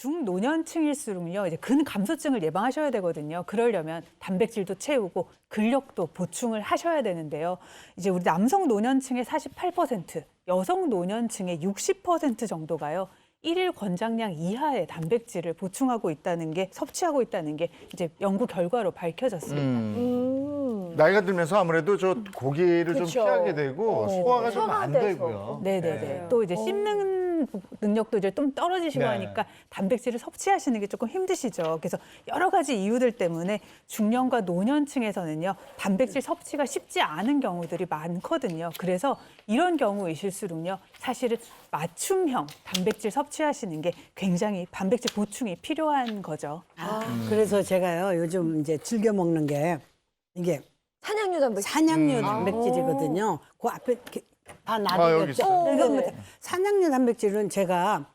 중노년층일수록요, 이제 근감소증을 예방하셔야 되거든요. 그러려면 단백질도 채우고 근력도 보충을 하셔야 되는데요. 이제 우리 남성 노년층의 48%, 여성 노년층의 60% 정도가요. 일일 권장량 이하의 단백질을 보충하고 있다는 게, 섭취하고 있다는 게 이제 연구 결과로 밝혀졌습니다. 나이가 들면서 아무래도 저 고기를 좀 그쵸. 피하게 되고 소화가 좀 안 소화돼서. 되고요. 네네네. 또 이제 씹는 능력도 이제 좀 떨어지시고 네. 하니까 단백질을 섭취하시는 게 조금 힘드시죠. 그래서 여러 가지 이유들 때문에 중년과 노년층에서는요, 단백질 섭취가 쉽지 않은 경우들이 많거든요. 그래서 이런 경우이실수록요, 사실은 맞춤형 단백질 섭취하시는 게 굉장히 단백질 보충이 필요한 거죠. 그래서 제가요 요즘 이제 즐겨 먹는 게 이게 산양류 단백질. 산양류 단백질이거든요. 그 앞에 이렇게 다 여기 놔두겠죠. 있어요. 그러니까 산양류 단백질은 제가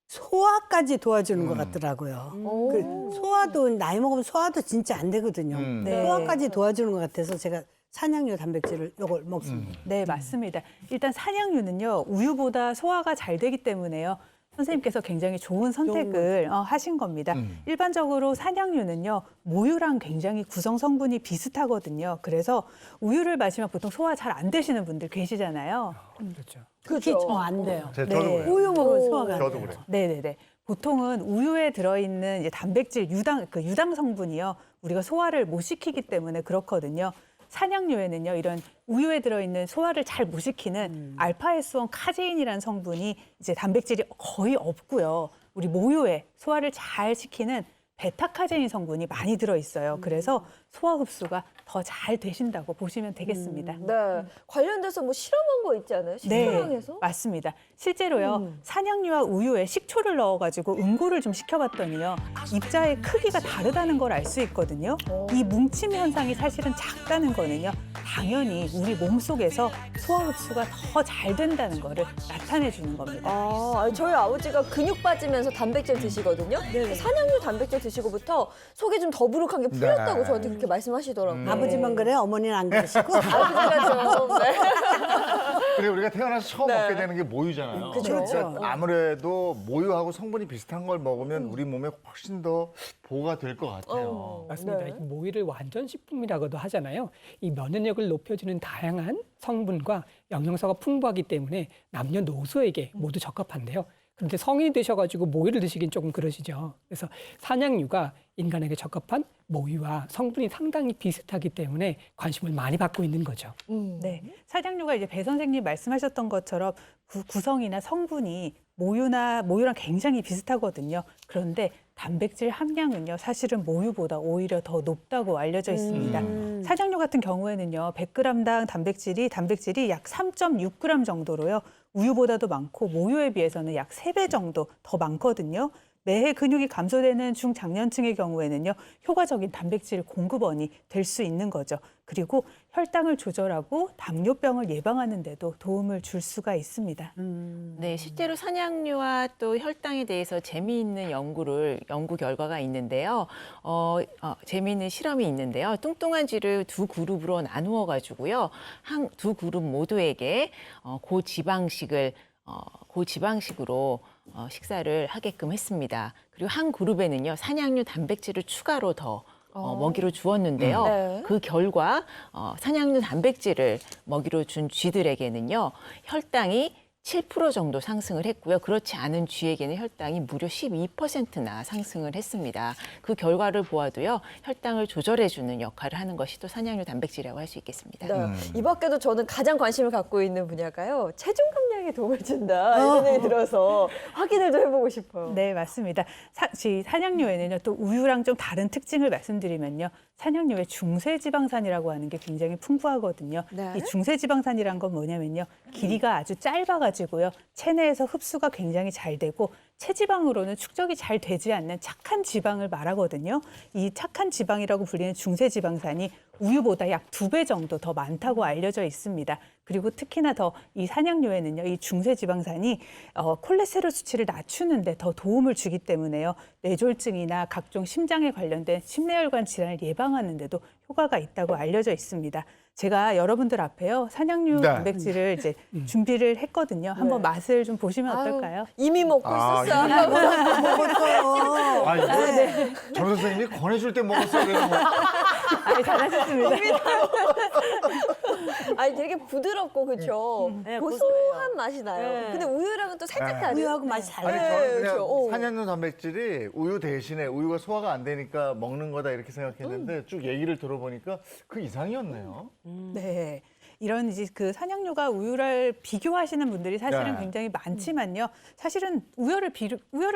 소화까지 도와주는 것 같더라고요. 그 소화도 나이 먹으면 소화도 진짜 안 되거든요. 네. 소화까지 도와주는 것 같아서 제가 산양류 단백질을 요걸 먹습니다. 네, 맞습니다. 일단 산양류는요, 우유보다 소화가 잘 되기 때문에요. 선생님께서 굉장히 좋은 선택을 하신 겁니다. 일반적으로 산양류는요, 모유랑 굉장히 구성 성분이 비슷하거든요. 그래서 우유를 마시면 보통 소화 잘 안 되시는 분들 계시잖아요. 그렇죠. 특히 저 안 돼요. 저도 네. 그래요. 우유 먹으면 소화가 안 저도 돼요. 그래요. 네네네. 보통은 우유에 들어있는 이제 단백질 유당 성분이요, 우리가 소화를 못 시키기 때문에 그렇거든요. 산양류에는요, 이런 우유에 들어있는 소화를 잘 못 시키는 알파에스원 카제인이라는 성분이 이제 단백질이 거의 없고요. 우리 모유에 소화를 잘 시키는 베타카제인 성분이 많이 들어있어요. 그래서 소화 흡수가 더 잘 되신다고 보시면 되겠습니다. 네. 관련돼서 뭐 실험한 거 있지 않아요? 식초랑해서? 맞습니다. 실제로요, 산양류와 우유에 식초를 넣어가지고 응고를 좀 시켜봤더니요, 입자의 크기가 다르다는 걸 알 수 있거든요. 이 뭉침 현상이 사실은 작다는 거는요, 당연히 우리 몸속에서 소화 흡수가 더 잘 된다는 거를 나타내 주는 겁니다. 아, 저희 아버지가 근육 빠지면서 단백질 드시거든요. 산양류 단백질 드시고부터 속이 좀 더부룩한 게 풀렸다고 네. 저한테 그렇게 말씀하시더라고요. 아버지만 그래 어머니는 안 그러시고. 아버지가 좀, 네. 그리고 우리가 태어나서 처음 네. 먹게 되는 게 모유잖아요. 그죠. 그러니까 아무래도 모유하고 성분이 비슷한 걸 먹으면 우리 몸에 훨씬 더 보호가 될 것 같아요. 맞습니다. 네. 이 모유를 완전 식품이라고도 하잖아요. 이 면역력을 높여주는 다양한 성분과 영양소가 풍부하기 때문에 남녀노소에게 모두 적합한데요. 그런데 성인이 되셔가지고 모유를 드시긴 조금 그러시죠. 그래서 산양류가 인간에게 적합한 모유와 성분이 상당히 비슷하기 때문에 관심을 많이 받고 있는 거죠. 네, 산양류가 이제 배 선생님 말씀하셨던 것처럼 구성이나 성분이 모유랑 굉장히 비슷하거든요. 그런데 단백질 함량은요, 사실은 모유보다 오히려 더 높다고 알려져 있습니다. 산양류 같은 경우에는요, 100g당 단백질이 약 3.6g 정도로요, 우유보다도 많고 모유에 비해서는 약 3배 정도 더 많거든요. 매해 근육이 감소되는 중장년층의 경우에는요, 효과적인 단백질 공급원이 될 수 있는 거죠. 그리고 혈당을 조절하고 당뇨병을 예방하는 데도 도움을 줄 수가 있습니다. 네, 실제로 산양류와 또 혈당에 대해서 재미있는 연구 결과가 있는데요. 재미있는 실험이 있는데요. 뚱뚱한 쥐를 두 그룹으로 나누어 가지고요. 두 그룹 모두에게 고지방식으로 식사를 하게끔 했습니다. 그리고 한 그룹에는요, 산양류 단백질을 추가로 더 먹이로 주었는데요. 네. 그 결과 산양류 단백질을 먹이로 준 쥐들에게는요, 혈당이 7% 정도 상승을 했고요. 그렇지 않은 쥐에게는 혈당이 무려 12%나 상승을 했습니다. 그 결과를 보아도요, 혈당을 조절해주는 역할을 하는 것이 또 산양류 단백질이라고 할 수 있겠습니다. 네. 이 밖에도 저는 가장 관심을 갖고 있는 분야가요. 체중 감량에 도움을 준다. 이런 얘기 들어서 확인을 좀 해보고 싶어요. 네, 맞습니다. 산양류에는요, 또 우유랑 좀 다른 특징을 말씀드리면요, 산양류에 중세지방산이라고 하는 게 굉장히 풍부하거든요. 네. 이 중세지방산이란 건 뭐냐면요, 길이가 아주 짧아가지고요, 체내에서 흡수가 굉장히 잘 되고 체지방으로는 축적이 잘 되지 않는 착한 지방을 말하거든요. 이 착한 지방이라고 불리는 중세지방산이 우유보다 약 2배 정도 더 많다고 알려져 있습니다. 그리고 특히나 더 이 산양류에는요, 이 중세지방산이 콜레스테롤 수치를 낮추는 데 더 도움을 주기 때문에요, 뇌졸중이나 각종 심장에 관련된 심내혈관 질환을 예방하는 데도 효과가 있다고 알려져 있습니다. 제가 여러분들 앞에요 산양류 네. 단백질을 이제 준비를 했거든요. 한번 네. 맛을 좀 보시면 어떨까요? 이미 먹고 아, 있었어요. 먹었어요. 아, 이거 정 선생님이 권해줄 때 먹었어야 되는 거. 아, 잘하셨습니다. 아니 되게 부드럽고 그렇죠. 네, 고소한 맛이 나요. 네. 근데 우유랑은 또 살짝 네. 다른. 우유하고 맛이 아니 달라요. 저는 그냥 그렇죠. 어. 산양류 단백질이 우유 대신에 우유가 소화가 안 되니까 먹는 거다 이렇게 생각했는데 쭉 얘기를 들어보니까 그 이상이었네요. 네. 이런 이제 그 산양류가 우유를 비교하시는 분들이 사실은 네. 굉장히 많지만요. 사실은 우유를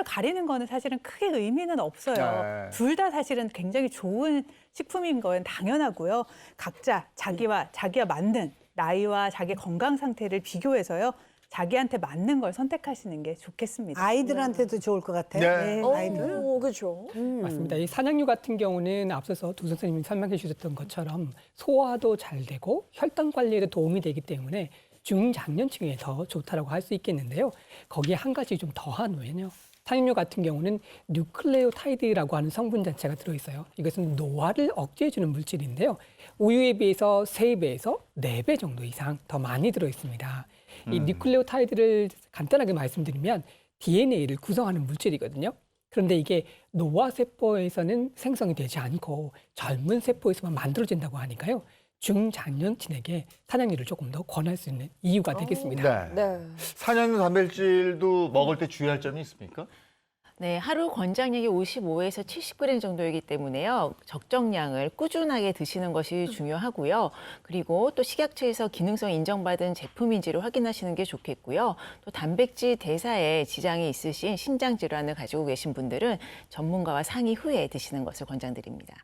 가리는 거는 사실은 크게 의미는 없어요. 네. 둘 다 사실은 굉장히 좋은 식품인 건 당연하고요. 각자 자기와 맞는 나이와 자기 건강 상태를 비교해서요. 자기한테 맞는 걸 선택하시는 게 좋겠습니다. 아이들한테도 좋을 것 같아요. 네. 아이들. 그렇죠. 맞습니다. 이 산양류 같은 경우는 앞서서 두 선생님이 설명해 주셨던 것처럼 소화도 잘 되고 혈당 관리에도 도움이 되기 때문에 중장년층에 더 좋다라고 할 수 있겠는데요. 거기에 한 가지 좀 더한 후에는요. 산양류 같은 경우는 뉴클레오타이드라고 하는 성분 자체가 들어있어요. 이것은 노화를 억제해주는 물질인데요. 우유에 비해서 3배에서 4배 정도 이상 더 많이 들어있습니다. 이 뉴클레오타이드를 간단하게 말씀드리면 DNA를 구성하는 물질이거든요. 그런데 이게 노화세포에서는 생성이 되지 않고 젊은 세포에서만 만들어진다고 하니까요. 중장년층에게 산양류를 조금 더 권할 수 있는 이유가 되겠습니다. 네. 네. 산양류 단백질도 먹을 때 주의할 점이 있습니까? 네, 하루 권장량이 55에서 70g 정도이기 때문에요. 적정량을 꾸준하게 드시는 것이 중요하고요. 그리고 또 식약처에서 기능성 인정받은 제품인지를 확인하시는 게 좋겠고요. 또 단백질 대사에 지장이 있으신 신장 질환을 가지고 계신 분들은 전문가와 상의 후에 드시는 것을 권장드립니다.